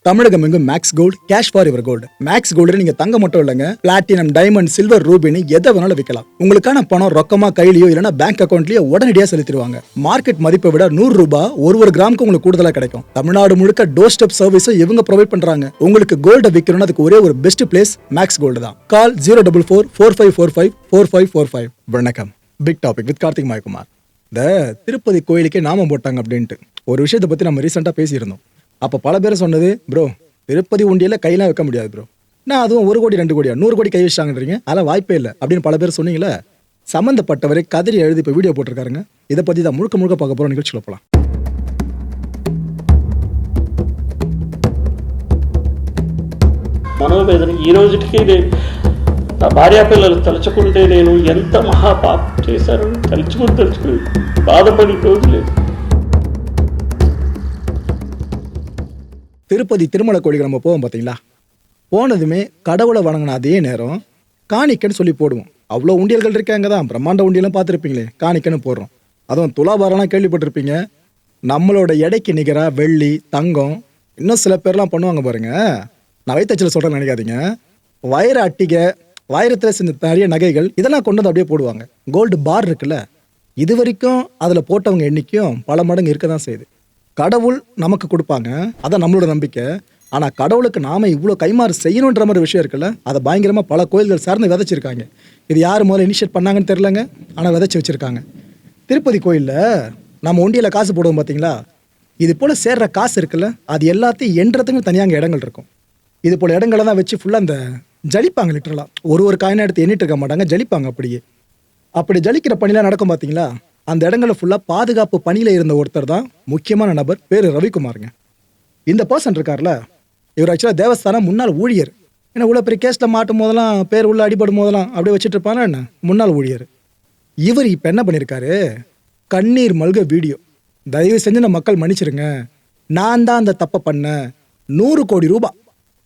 தமிழகம் எங்கும் Max Gold cash for your gold. Max Gold நீங்க தங்க மட்டும் இல்லைங்க, பிளாட்டினம், டைமண்ட், சில்வர், ரூபினி எதை வேணாலும் விற்கலாம். உங்களுக்கான பணம் ரொக்கமா கையிலயோ இல்லைன்னா பேங்க் அக்கௌண்ட்லயோ உடனடியாக செலுத்திடுவாங்க. மார்க்கெட் மதிப்பை விட 100 ரூபாய் ஒரு கிராமுக்கு உங்களுக்கு கூடுதலாக கிடைக்கும். தமிழ்நாடு முழுக்க டோர் ஸ்டெப் சர்வீஸும் இவங்க ப்ரொவைட் பண்றாங்க. உங்களுக்கு கோல்ட விற்கணும்னு அதுக்கு ஒரே ஒரு பெஸ்ட் பிளேஸ் மேக்ஸ் கோல்டு தான். கால் 04445454545. வணக்கம். Big topic with Karthik Mayakumar. இந்த திருப்பதி கோயிலுக்கே நாமம் போட்டாங்க அப்படின்ட்டு ஒரு விஷயத்தை பத்தி நம்ம ரீசெண்டா பேசியிருந்தோம். அப்போ பல பேர் சொன்னது, ப்ரோ திருப்பதி உண்டியில் கையெல்லாம் வைக்க முடியாது ப்ரோ, நான் அதுவும் 1 கோடி 2 கோடியா 100 கோடி கை வச்சாங்கன்றீங்க, அதெல்லாம் வாய்ப்பே இல்லை அப்படின்னு பல பேர் சொன்னீங்களே. சம்மந்தப்பட்டவரை கதறி எழுதி இப்போ வீடியோ போட்டிருக்காருங்க. இதை பற்றி தான் முழுக்க பார்க்க போகிறோம். நிகழ்ச்சியில் போகலாம். మనోవేదన ఈ రోజుకి నా భార్యా పిల్లలు తలుచుకుంటే నేను ఎంత మహాపాపం చేశారో తలుచుకుని బాధపడి రోజు లేదు. திருப்பதி திருமலை கோயிலுக்கு நம்ம போவோம் பார்த்தீங்களா, போனதுமே கடவுளை வணங்கின அதே நேரம் காணிக்கன்னு சொல்லி போடுவோம். அவ்வளோ உண்டியல்கள் இருக்காங்க தான், பிரம்மாண்ட உண்டியெல்லாம் பார்த்துருப்பீங்களே, காணிக்கன்னு போடுறோம். அதுவும் துலாபாரம்லாம் கேள்விப்பட்டிருப்பீங்க. நம்மளோட எடைக்கு நிகராக வெள்ளி, தங்கம், இன்னும் சில பேர்லாம் பண்ணுவாங்க பாருங்க. நான் வைத்தச்சில் சொல்கிறேன்னு நினைக்காதீங்க. வைர அட்டிகை, வைரத்தில் சின்ன நிறைய நகைகள் இதெல்லாம் கொண்டு வந்து அப்படியே போடுவாங்க. கோல்டு பார் இருக்குல்ல, இது வரைக்கும் அதில் போட்டவங்க எண்ணிக்கையும் பல மடங்கு இருக்க தான் செய்யுது. கடவுள் நமக்கு கொடுப்பாங்க, அதான் நம்மளோட நம்பிக்கை. ஆனால் கடவுளுக்கு நாம இவ்வளோ கைமாறு செய்யணுன்ற மாதிரி விஷயம் இருக்குல்ல, அதை பயங்கரமாக பல கோயில்கள் சார்ந்து விதைச்சிருக்காங்க. இது யார் முதல்ல இனிஷியேட் பண்ணாங்கன்னு தெரிலங்க, ஆனால் விதைச்சி வச்சுருக்காங்க. திருப்பதி கோயிலில் நம்ம ஒண்டியில் காசு போடுவோம் பார்த்தீங்களா, இது போல் சேர்ற காசு இருக்குல்ல, அது எல்லாத்தையும் எண்றதுக்கும் தனியாக இடங்கள் இருக்கும். இது போல் இடங்களை தான் வச்சு ஃபுல்லாக அந்த ஜலிப்பாங்க. லிட்டரலாக ஒரு காயினை எடுத்து எண்ணிட்டு இருக்க மாட்டாங்க, ஜலிப்பாங்க. அப்படி ஜலிக்கிற பணிலாம் நடக்கும் பார்த்தீங்களா. அந்த இடங்களில் ஃபுல்லாக பாதுகாப்பு பணியில் இருந்த ஒருத்தர் தான் முக்கியமான நபர், பேர் ரவிக்குமாருங்க. இந்த பர்சன் இருக்கார்ல, இவர் ஆக்சுவலாக தேவஸ்தானம் முன்னாள் ஊழியர். ஏன்னா இவ்வளோ பெரிய கேஸில் மாட்டும் போதெல்லாம், பேர் உள்ள அடிபடும் போதெல்லாம் அப்படியே வச்சுட்டு இருப்பானா என்ன, முன்னாள் ஊழியர். இவர் இப்போ என்ன பண்ணியிருக்காரு, கண்ணீர் மல்க வீடியோ. தயவு செஞ்சு நம்ம மக்கள் மன்னிச்சிருங்க, நான் தான் அந்த தப்பை பண்ணேன். 100 கோடி ரூபாய்,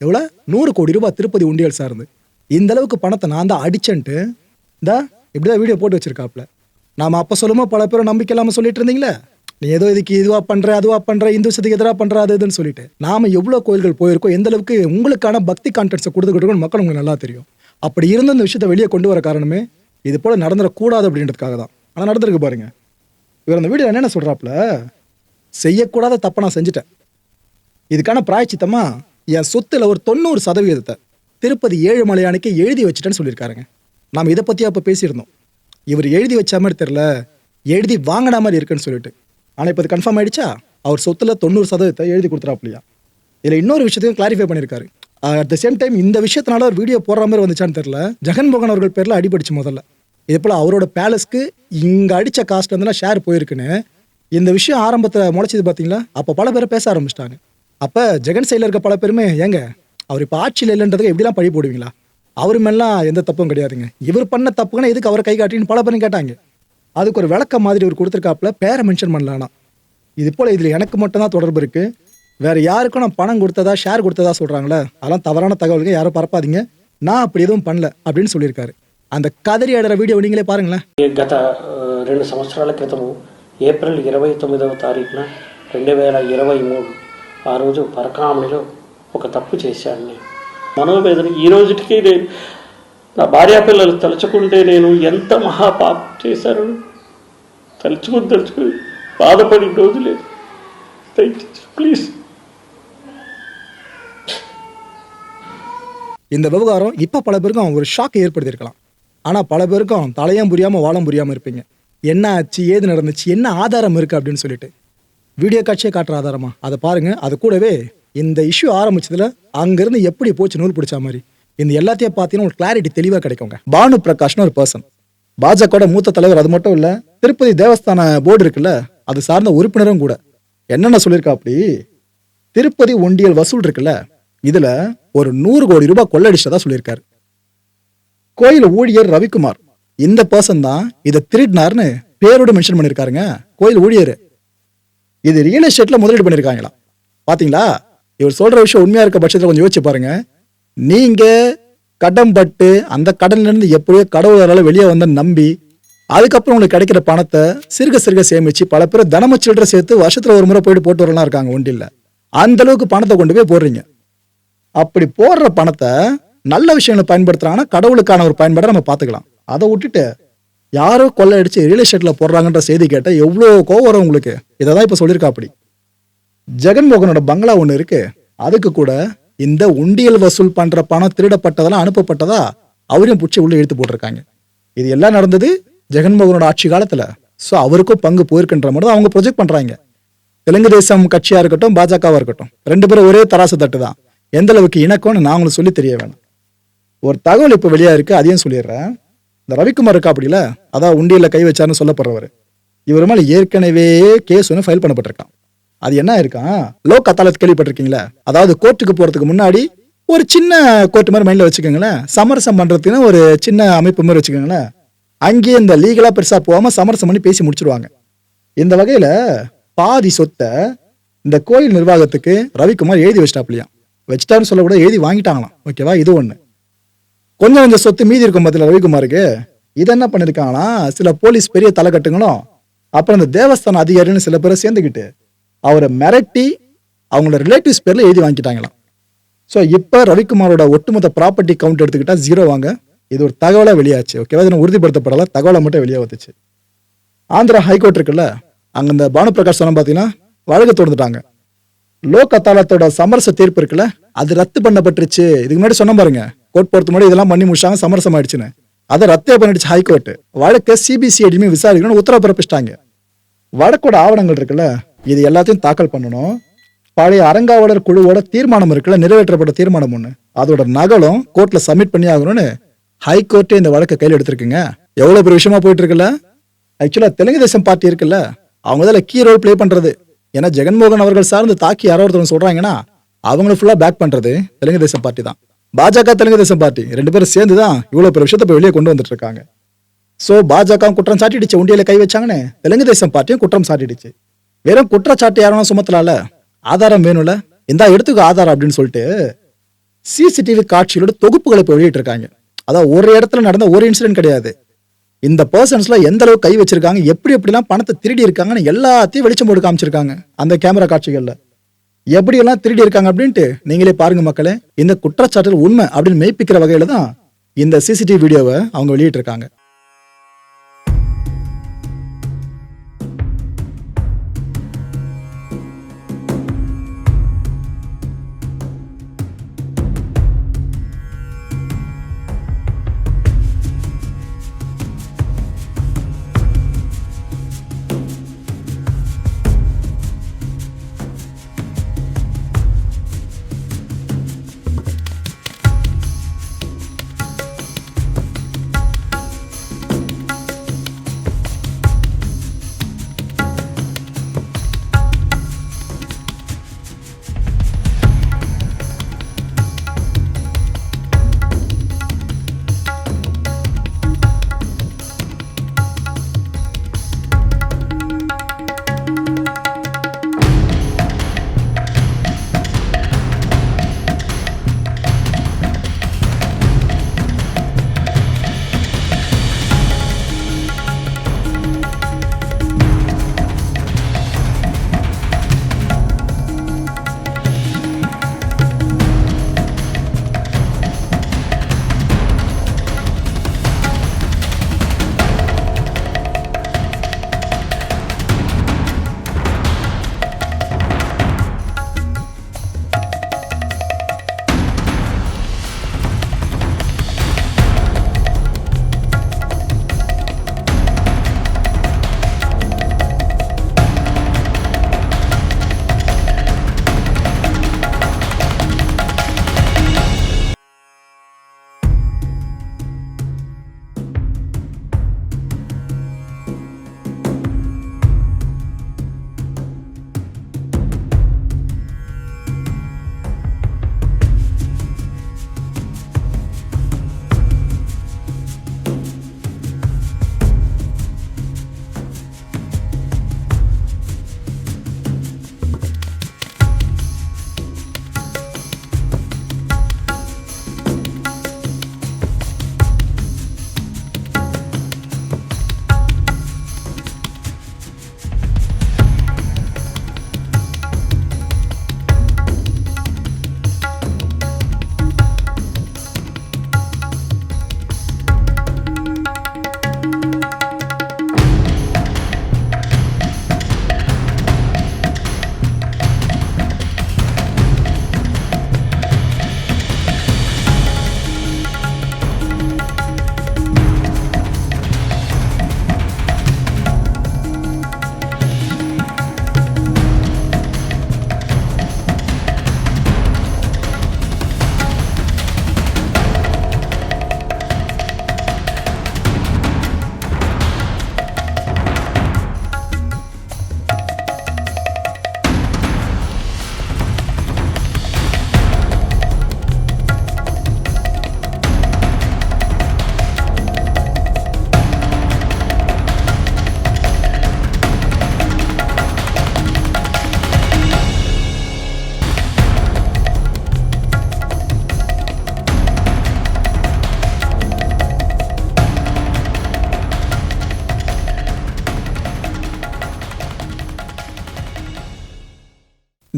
எவ்வளோ 100 கோடி ரூபாய் திருப்பதி உண்டியல் சார்ந்து, இந்த அளவுக்கு பணத்தை நான் தான் அடிச்சேன்ட்டு இப்படிதான் வீடியோ போட்டு வச்சிருக்காப்ல. நாம் அப்போ சொல்லுமோ பல பேரும் நம்பிக்கை இல்லாமல் சொல்லிட்டு இருந்தீங்களே, நீ ஏதோ இதுக்கு இதுவாக பண்ணுற அதுவாக பண்ணுற, இந்து சத்துக்கு எதிராக பண்ணுற அது இதுன்னு சொல்லிட்டு. நாம் எவ்வளோ கோயில்கள் போயிருக்கோம், எந்த அளவுக்கு உங்களுக்கான பக்தி கான்டென்ட்ஸை கொடுத்துக்கிட்டு மக்கள் உங்களுக்கு நல்லா தெரியும். அப்படி இருந்த இந்த விஷயத்தை வெளியே கொண்டு வர காரணமே இது போல் நடந்துடக்கூடாது அப்படின்றதுக்காக தான். ஆனால் நடந்திருக்கு பாருங்க. இவர் அந்த வீடியோ என்ன சொல்கிறாப்புல, செய்யக்கூடாத தப்பை நான் செஞ்சுட்டேன், இதுக்கான பிராயச்சித்தமா என் சொத்துல ஒரு 90% திருப்பதி ஏழுமலையானுக்கு எழுதி வச்சுட்டேன்னு சொல்லியிருக்காருங்க. நாம் இதை பற்றி அப்போ பேசியிருந்தோம். இவர் எழுதி வச்ச மாதிரி தெரில, எழுதி வாங்கின மாதிரி இருக்குன்னு சொல்லிட்டு. ஆனால் இப்போ அது கன்ஃபார்ம் ஆகிடுச்சா, அவர் சொத்துல 90% எழுதி கொடுத்துறாப்லையா. இதில் இன்னொரு விஷயத்தையும் கிளாரிஃபை பண்ணியிருக்காரு. அட் த சேம் டைம் இந்த விஷயத்தினால ஒரு வீடியோ போடுற மாதிரி வந்துச்சான்னு தெரில, ஜெகன்மோகன் அவர்கள் பேரில் அடிபடிச்சு முதல்ல. இதே போல் அவரோட பேலஸ்க்கு இங்கே அடித்த காஸ்ட்லேருந்துலாம் ஷேர் போயிருக்குன்னு இந்த விஷயம் ஆரம்பத்தில் முளைச்சது பார்த்தீங்களா. அப்போ பல பேரை பேச ஆரம்பிச்சிட்டாங்க. அப்போ ஜெகன் சைடில் இருக்க பல பேருமே, ஏங்க அவர் இப்போ ஆட்சியில் இல்லைன்றதுக்கு எப்படிலாம் பழி போடுவீங்களா, அவர் மேலாம் எந்த தப்பும் கிடையாதுங்க, இவர் பண்ண தப்புங்கன்னா எதுக்கு அவரை கை காட்டின்னு பல பேரும் கேட்டாங்க. அதுக்கு ஒரு விளக்கம் மாதிரி ஒரு கொடுத்துருக்காப்புல, பேரை மென்ஷன் பண்ணலான்னா. இது போல் இதில் எனக்கு மட்டும்தான் தொடர்பு இருக்குது, வேறு யாருக்கும் நான் பணம் கொடுத்ததா ஷேர் கொடுத்ததா சொல்கிறாங்களே, அதெல்லாம் தவறான தகவல்கள், யாரும் பரப்பாதீங்க, நான் அப்படி எதுவும் பண்ணல அப்படின்னு சொல்லியிருக்காரு. அந்த கதறி ஆடுற வீடியோ நீங்களே பாருங்களேன். గత 2 సంవత్సరాల క్రితము ఏప్రిల్ 29వ తారీఖున 2023 ఆ రోజు పరకామణిలో ఒక తప్పు చేశాను. నేను మనోవేదన ఈ రోజుకి నా భార్యా పిల్లలు తలుచుకుంటే నేను ఎంత మహాపాపం చేశారో తలుచుకుని బాధపడి రోజు లేదు. ప్లీజ్. இந்த விவகாரம் இப்போ பல பேருக்கும் ஒரு ஷாக்கை ஏற்படுத்தியிருக்கலாம். ஆனால் பல பேருக்கும் தலையும் புரியாமல் வாழம் புரியாமல் இருப்பீங்க. என்ன ஆச்சு, ஏது நடந்துச்சு, என்ன ஆதாரம் இருக்குது அப்படின்னு சொல்லிட்டு. வீடியோ காட்சியை காட்டுற ஆதாரமா அதை பாருங்க. அது கூடவே இந்த இஷ்யூ ஆரம்பிச்சதுல அங்கிருந்து எப்படி போச்சு நூல் பிடிச்ச மாதிரி இந்த எல்லாத்தையும் பார்த்தீங்கன்னா ஒரு கிளாரிட்டி தெளிவாக கிடைக்குங்க. பானு பிரகாஷ்னு ஒரு பர்சன், பாஜக மூத்த தலைவர். அது மட்டும் இல்லை, திருப்பதி தேவஸ்தான போர்டு இருக்குல்ல, அது சார்ந்த உறுப்பினரும் கூட. என்னென்ன சொல்லியிருக்கா, அப்படி திருப்பதி ஒண்டியல் வசூல் இருக்குல்ல, இதுல ஒரு 100 கோடி ரூபாய் கொள்ளடிச்சதா சொல்லியிருக்காரு. கோயில் ஊழியர் ரவிக்குமார், இந்த பர்சன் தான் இதை திருடினார்னு பேரோட மென்ஷன் பண்ணியிருக்காருங்க. கோயில் ஊழியர் இது ரியல் எஸ்டேட்ல முதலீடு பண்ணியிருக்காங்களா. பாத்தீங்களா, இவர் சொல்ற விஷயம் உண்மையா இருக்க பட்சத்தில் கொஞ்சம் யோசிச்சு பாருங்க. நீங்க கடன் பட்டு அந்த கடன்ல இருந்து எப்படியோ கடவுளால வெளியே வந்த நம்பி அதுக்கப்புறம் உங்களுக்கு கிடைக்கிற பணத்தை சிறுக சிறுக சேமிச்சு பல பேர் தனம சில்லறை சேர்த்து வருஷத்துல ஒரு முறை போயிட்டு போட்டு வரலாம் இருக்காங்க ஒன்றில். அந்த அளவுக்கு பணத்தை கொண்டு போய் போடுறீங்க. அப்படி போடுற பணத்தை நல்ல விஷயங்களை பயன்படுத்துறாங்கன்னா கடவுளுக்கான ஒரு பயன்பாடை நம்ம பார்த்துக்கலாம். அதை விட்டுட்டு யாரோ கொள்ளையடிச்சு ரியல் எஸ்டேட்ல போடுறாங்கன்ற செய்தி கேட்ட எவ்வளோ கோவம் வரும் உங்களுக்கு. இதை தான் இப்போ சொல்லியிருக்கா. அப்படி ஜெகன்மோகனோட பங்களா ஒன்று இருக்கு. அதுக்கு கூட இந்த உண்டியல் வசூல் பண்ற பணம் திருடப்பட்டதெல்லாம் அனுப்பப்பட்டதா அவரையும் பிடிச்சி உள்ள இழுத்து போட்டிருக்காங்க. இது எல்லாம் நடந்தது ஜெகன்மோகனோட ஆட்சி காலத்துல. ஸோ அவருக்கும் பங்கு போயிருக்குன்ற மாதிரி தான் அவங்க ப்ரொஜெக்ட் பண்றாங்க. தெலுங்கு தேசம் கட்சியா இருக்கட்டும், பாஜகவா இருக்கட்டும், 2 பேரும் ஒரே தராசு தட்டு தான். எந்த அளவுக்கு இணக்கம்னு நான் உங்களுக்கு சொல்லி தெரிய வேணும். ஒரு தகவல் இப்போ வெளியா இருக்கு, அதையும் சொல்லிடுறேன். இந்த ரவிக்குமார் இருக்கா அப்படில, அதான் உண்டியல்ல கை வச்சாருன்னு சொல்லப்படுறவர், இவர் மேல ஏற்கனவே கேஸ் ஒன்று ஃபைல் பண்ணப்பட்டிருக்கான். அது என்ன இருக்கான், லோக் அதாலத் கேள்விப்பட்டிருக்கீங்களா? அதாவது கோர்ட்டுக்கு போறதுக்கு முன்னாடி ஒரு சின்ன கோர்ட் மாதிரி மைண்ட்ல வச்சுக்கோங்களேன். சமரசம் பண்றதுக்குன்னு ஒரு சின்ன அமைப்பு மாதிரி வச்சுக்கோங்களேன். அங்கேயே இந்த லீகலா பெருசா போகாம சமரசம் பண்ணி பேசி முடிச்சிருவாங்க. இந்த வகையில பாதி சொத்தை இந்த கோயில் நிர்வாகத்துக்கு ரவிக்குமார் எழுதி வச்சிட்டாப்லையாம். வச்சிட்டாருன்னு சொல்ல கூட எழுதி வாங்கிட்டாங்களாம். ஓகேவா? இது ஒண்ணு. கொஞ்சம் சொத்து மீதி இருக்கும் பதில் ரவிக்குமாருக்கு. இது என்ன பண்ணிருக்காங்கன்னா, சில போலீஸ் பெரிய தலைக்கட்டுங்களும் அப்புறம் இந்த தேவஸ்தான அதிகாரின்னு சில பேரை சேர்ந்துக்கிட்டு அவரை மிரட்டி அவங்களோட ரிலேட்டிவ்ஸ் பேர்ல எழுதி வாங்கிட்டாங்களாம். ஸோ இப்போ ரவிக்குமாரோட ஒட்டுமொத்த ப்ராப்பர்ட்டி கவுண்ட் எடுத்துக்கிட்டா 0 வாங்க. இது ஒரு தகவலா வெளியாச்சு. ஓகேவா? இது உறுதிப்படுத்தப்படல, தகவலை மட்டும் வெளியே வந்துச்சு. ஆந்திரா ஹைகோர்ட் இருக்குல்ல, அங்க இந்த பானு பிரகாஷ் சொன்ன பாத்தீங்கன்னா வழக்கு தொடர்ந்துட்டாங்க. லோக் அதாலத்தோட சமரச தீர்ப்பு இருக்குல்ல, அது ரத்து பண்ணப்பட்டுருச்சு. இதுக்கு முன்னாடி சொன்ன பாருங்க, கோர்ட் போறது முன்னாடி இதெல்லாம் பண்ணி முடிச்சாங்க, சமரசம் ஆயிடுச்சுன்னு. அதை ரத்தே பண்ணிடுச்சு ஹைகோர்ட். வழக்கை சிபிசிஐடியுமே விசாரிக்கணும்னு உத்தரவு பிறப்பிச்சிட்டாங்க. வழக்கோட ஆவணங்கள் இருக்குல்ல, இது எல்லாத்தையும் தாக்கல் பண்ணணும். பழைய அறங்காவலர் குழுவோட தீர்மானம் இருக்குல்ல, நிறைவேற்றப்பட்ட தீர்மானம் ஒண்ணு, அதோட நகலும் கோர்ட்ல சப்மிட் பண்ணி ஆகணும்னு ஹைகோர்ட்டே இந்த வழக்கை கையில் எடுத்திருக்குங்க. எவ்வளவு பெரிய விஷயமா போயிட்டு இருக்குல்ல. ஆக்சுவலா தெலுங்கு தேசம் பார்ட்டி இருக்குல்ல, அவங்க தான் கீ ரோல் பிளே பண்றது. ஏன்னா ஜெகன்மோகன் அவர்கள் சார்ந்து தாக்கி யாரோ ஒருத்தவங்க சொல்றாங்கன்னா அவங்களை ஃபுல்லா பேக் பண்றது தெலுங்கு தேசம் பார்ட்டி தான். பாஜக தெலுங்கு தேசம் பார்ட்டி 2 பேரும் சேர்ந்து தான் இவ்வளவு பெரிய விஷயத்தை வெளியே கொண்டு வந்துட்டு இருக்காங்க. சோ பாஜக குற்றம் சாட்டிடுச்சு, உண்டியல கை வச்சாங்கன்னு தெலுங்கு தேசம் பார்ட்டியும் குற்றம் சாட்டிடுச்சு. வெறும் குற்றச்சாட்டு யாரும் சுமத்தலால, ஆதாரம் வேணும்ல, இந்த எடுத்துக்க ஆதாரம் அப்படின்னு சொல்லிட்டு சிசிடிவி காட்சிகளோட தொகுப்புகளை இப்போ வெளியிட்டு இருக்காங்க. அதான் ஒரு இடத்துல நடந்த ஒரு இன்சிடென்ட் கிடையாது. இந்த பர்சன்ஸ்ல எந்த அளவுக்கு கை வச்சிருக்காங்க, எப்படி எப்படிலாம் பணத்தை திருடி இருக்காங்கன்னு எல்லாத்தையும் வெளிச்சம் போட்டு காமிச்சிருக்காங்க. அந்த கேமரா காட்சிகள்ல எப்படி எல்லாம் திருடி இருக்காங்க அப்படின்ட்டு நீங்களே பாருங்க மக்களே. இந்த குற்றச்சாட்டுகள் உண்மை அப்படின்னு மெய்ப்பிக்கிற வகையில தான் இந்த சிசிடிவி வீடியோவை அவங்க வெளியிட்டு இருக்காங்க.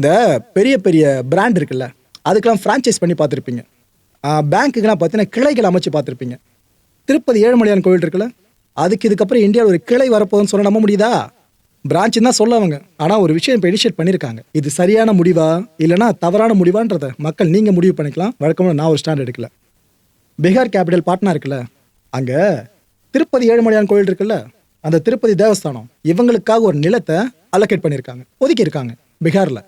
இந்த பெரிய பெரிய பிராண்ட் இருக்குல்ல, அதுக்கெல்லாம் ஃப்ரான்ச்சைஸ் பண்ணி பார்த்துருப்பீங்க. பேங்க்குக்கெல்லாம் பார்த்தீங்கன்னா கிளைகள் அமைச்சு பார்த்துருப்பீங்க. திருப்பதி ஏழுமலையான் கோவில் இருக்குல்ல, அதுக்கு இதுக்கப்புறம் இந்தியாவில் ஒரு கிளை வரப்போகுதுன்னு சொல்ல நம்ப முடியுதா? பிரான்ச்சுன்னு தான் சொல்ல அவங்க. ஆனால் ஒரு விஷயம் இப்போ இனிஷியேட் பண்ணியிருக்காங்க. இது சரியான முடிவா இல்லைனா தவறான முடிவான்றதை மக்கள் நீங்கள் முடிவு பண்ணிக்கலாம். வழக்கமாக நான் ஒரு ஸ்டாண்ட் எடுக்கல. பீகார் கேபிட்டல் பாட்னா இருக்குல்ல, அங்கே திருப்பதி ஏழுமலையான் கோவில் இருக்குல்ல, அந்த திருப்பதி தேவஸ்தானம் இவங்களுக்காக ஒரு நிலத்தை அலோகேட் பண்ணியிருக்காங்க, ஒதுக்கியிருக்காங்க. பீகாரில்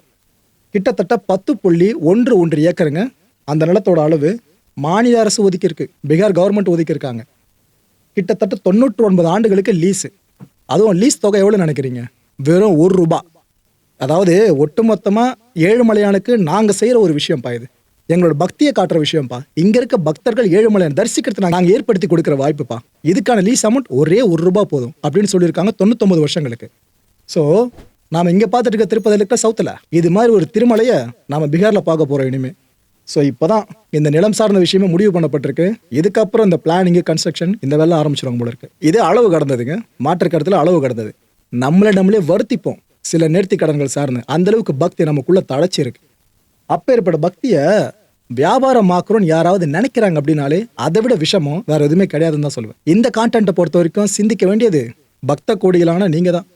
கிட்டத்தட்ட 10.11 ஏக்கருங்க. அந்த நிலத்தோட அளவு மாநில அரசு ஒதுக்கியிருக்கு, பீகார் கவர்மெண்ட் ஒதுக்கியிருக்காங்க. கிட்டத்தட்ட 99 ஆண்டுகளுக்கு லீஸு. அதுவும் லீஸ் தொகை எவ்வளோ நினைக்கிறீங்க? வெறும் ₹1. அதாவது ஒட்டுமொத்தமாக ஏழுமலையானுக்கு நாங்கள் செய்கிற ஒரு விஷயம்ப்பா இது. எங்களோட பக்தியை காட்டுற விஷயம்ப்பா. இங்கே இருக்க பக்தர்கள் ஏழுமலையான் தரிசிக்கிறதுக்கு நாங்கள் ஏற்படுத்தி கொடுக்குற வாய்ப்புப்பா. இதுக்கான லீஸ் அமௌண்ட் ஒரே ₹1 போதும் அப்படின்னு சொல்லியிருக்காங்க 99 வருஷங்களுக்கு. ஸோ நாம் இங்கே பார்த்துட்டு இருக்க திருப்பதியில் இருக்க சவுத்தில் இது மாதிரி ஒரு திருமலையை நாம் பீகாரில் பார்க்க போகிறோம் இனிமேல். ஸோ இப்போ தான் இந்த நிலம் சார்ந்த விஷயமே முடிவு பண்ணப்பட்டிருக்கு. இதுக்கப்புறம் இந்த பிளானிங்கு, கன்ஸ்ட்ரக்ஷன் இந்த வேலை ஆரம்பிச்சிருவாங்க போல இருக்கு. இதே அளவு கடந்ததுங்க, மாற்று கருத்தில் அளவு கடந்தது. நம்மளே வருத்திப்போம் சில நேர்த்தி கடன்கள் சார்ந்து. அந்த அளவுக்கு பக்தி நமக்குள்ள தழைச்சிருக்கு. அப்பேற்பட்ட பக்தியை வியாபாரமாக்குறோன்னு யாராவது நினைக்கிறாங்க அப்படின்னாலே அதை விட விஷமம் வேற எதுவுமே கிடையாதுன்னு தான் சொல்லுவேன். இந்த கான்டென்ட்டை பொறுத்த வரைக்கும் சிந்திக்க வேண்டியது பக்த கோடிகளான நீங்கள் தான்.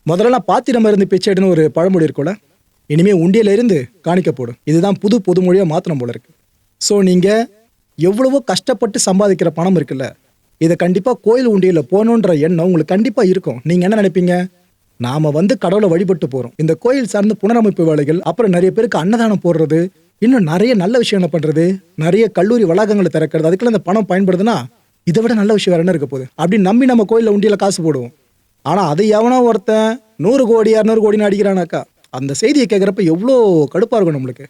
முதல்ல பாத்திரம் இருந்து பிச்சைடுன்னு ஒரு பழமொழி இருக்கும்ல, இனிமே உண்டியில இருந்து காணிக்க போடும். இதுதான் புது பொதுமொழியாக மாற்றணும் போல இருக்கு. ஸோ நீங்கள் எவ்வளவோ கஷ்டப்பட்டு சம்பாதிக்கிற பணம் இருக்குல்ல, இதை கண்டிப்பாக கோயில் உண்டியில் போகணுன்ற எண்ணம் உங்களுக்கு கண்டிப்பாக இருக்கும். நீங்கள் என்ன நினைப்பீங்க? நாம் கடவுளை வழிபட்டு போகிறோம், இந்த கோயில் சார்ந்த புனரமைப்பு வேலைகள், அப்புறம் நிறைய பேருக்கு அன்னதானம் போடுறது, இன்னும் நிறைய நல்ல விஷயங்களை பண்ணுறது, நிறைய கல்லூரி வளாகங்களை திறக்கிறது, அதுக்கெல்லாம் இந்த பணம் பயன்படுதுன்னா இதை விட நல்ல விஷயம் வேறு என்ன இருக்க போகுது அப்படின்னு நம்பி நம்ம கோயிலில் உண்டியில் காசு போடுவோம். ஆனால் அதை எவனோ ஒருத்தன் 100 கோடி 200 கோடின்னு அடிக்கிறானாக்கா அந்த செய்தியை கேட்குறப்ப எவ்வளோ கடுப்பாக இருக்கும் நம்மளுக்கு.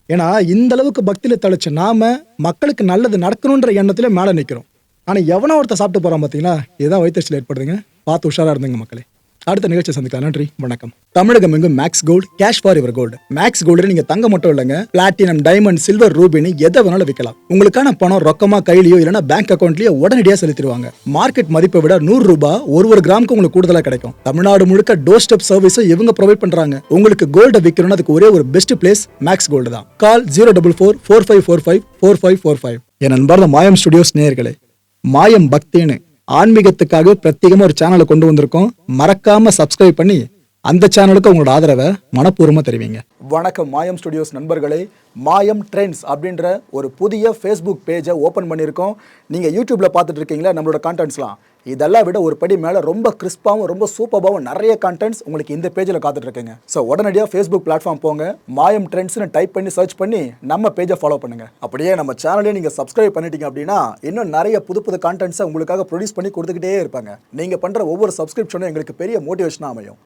ஏன்னா இந்த அளவுக்கு பக்தியில் தழைச்ச நாம மக்களுக்கு நல்லது நடக்கணுன்ற எண்ணத்துல மேலே நிற்கிறோம். ஆனால் எவனோ ஒருத்தர் சாப்பிட்டு போகிறான் பார்த்தீங்களா, இதுதான் வயிற்றுச்சல் ஏற்படுதுங்க. பார்த்து உஷாராக இருந்துங்க மக்களே. அடுத்த நிகழ்ச்சி சந்திக்கலாம். நன்றி, வணக்கம். தமிழகம் எங்கும் Max Gold, cash for your gold. Max Gold நீங்க தங்க மட்டும் இல்லைங்க, பிளாட்டினம், டைமண்ட், சில்வர், ரூபினி எதை வேணாலும் விற்கலாம். உங்களுக்கான பணம் ரொக்கமா கையிலயோ இல்லைன்னா பேங்க் அக்கௌண்ட்லயோ உடனடியாக செலுத்திடுவாங்க. மார்க்கெட் மதிப்பை விட ₹100 ஒரு கிராமுக்கு உங்களுக்கு கூடுதலாக கிடைக்கும். தமிழ்நாடு முழுக்க டோர் ஸ்டெப் சர்வீஸும் இவங்க ப்ரொவைட் பண்றாங்க. உங்களுக்கு கோல்ட விற்கணும்னு அதுக்கு ஒரே ஒரு பெஸ்ட் பிளேஸ் மேக்ஸ் கோல்டு தான். கால் 04445454545. என் நண்பர் மாயம் ஸ்டுடியோஸ் நேயர்களே, மாயம் பக்தின்னு ஆன்மீகத்துக்காக பிரத்யேகமாக ஒரு சேனலை கொண்டு வந்திருக்கோம். மறக்காம சப்ஸ்கிரைப் பண்ணி அந்த சேனலுக்கு உங்களோட ஆதரவை மனப்பூர்வமாக தெரிவிங்க. வணக்கம் மாயம் ஸ்டுடியோஸ் நண்பர்களே. மாயம் ட்ரெண்ட்ஸ் அப்படின்ற ஒரு புதிய ஃபேஸ்புக் பேஜை ஓப்பன் பண்ணியிருக்கோம். நீங்கள் யூடியூப்பில் பார்த்துட்டு இருக்கீங்களா நம்மளோட கான்டென்ட்ஸ்லாம், இதெல்லாம் விட ஒரு படி மேலே ரொம்ப கிறிஸ்பாகவும் ரொம்ப சூப்பராகவும் நிறைய கான்டென்ட்ஸ் உங்களுக்கு இந்த பேஜில் காத்துட்டு இருக்குங்க. ஸோ உடனடியாக ஃபேஸ்புக் பிளாட்ஃபார்ம் போங்க, மாயம் ட்ரெண்ட்ஸ்னு டைப் பண்ணி சர்ச் பண்ணி நம்ம பேஜை ஃபாலோ பண்ணுங்கள். அப்படியே நம்ம சேனலையும் நீங்கள் சப்ஸ்கிரைப் பண்ணிட்டீங்க அப்படின்னா இன்னும் நிறைய புது கான்டென்ட்ஸை உங்களுக்காக ப்ரொடியூஸ் பண்ணி கொடுத்துக்கிட்டே இருப்பாங்க. நீங்கள் பண்ணுற ஒவ்வொரு சப்ஸ்கிரிப்ஷனும் எங்களுக்கு பெரிய மோட்டிவேஷனாக அமையும்.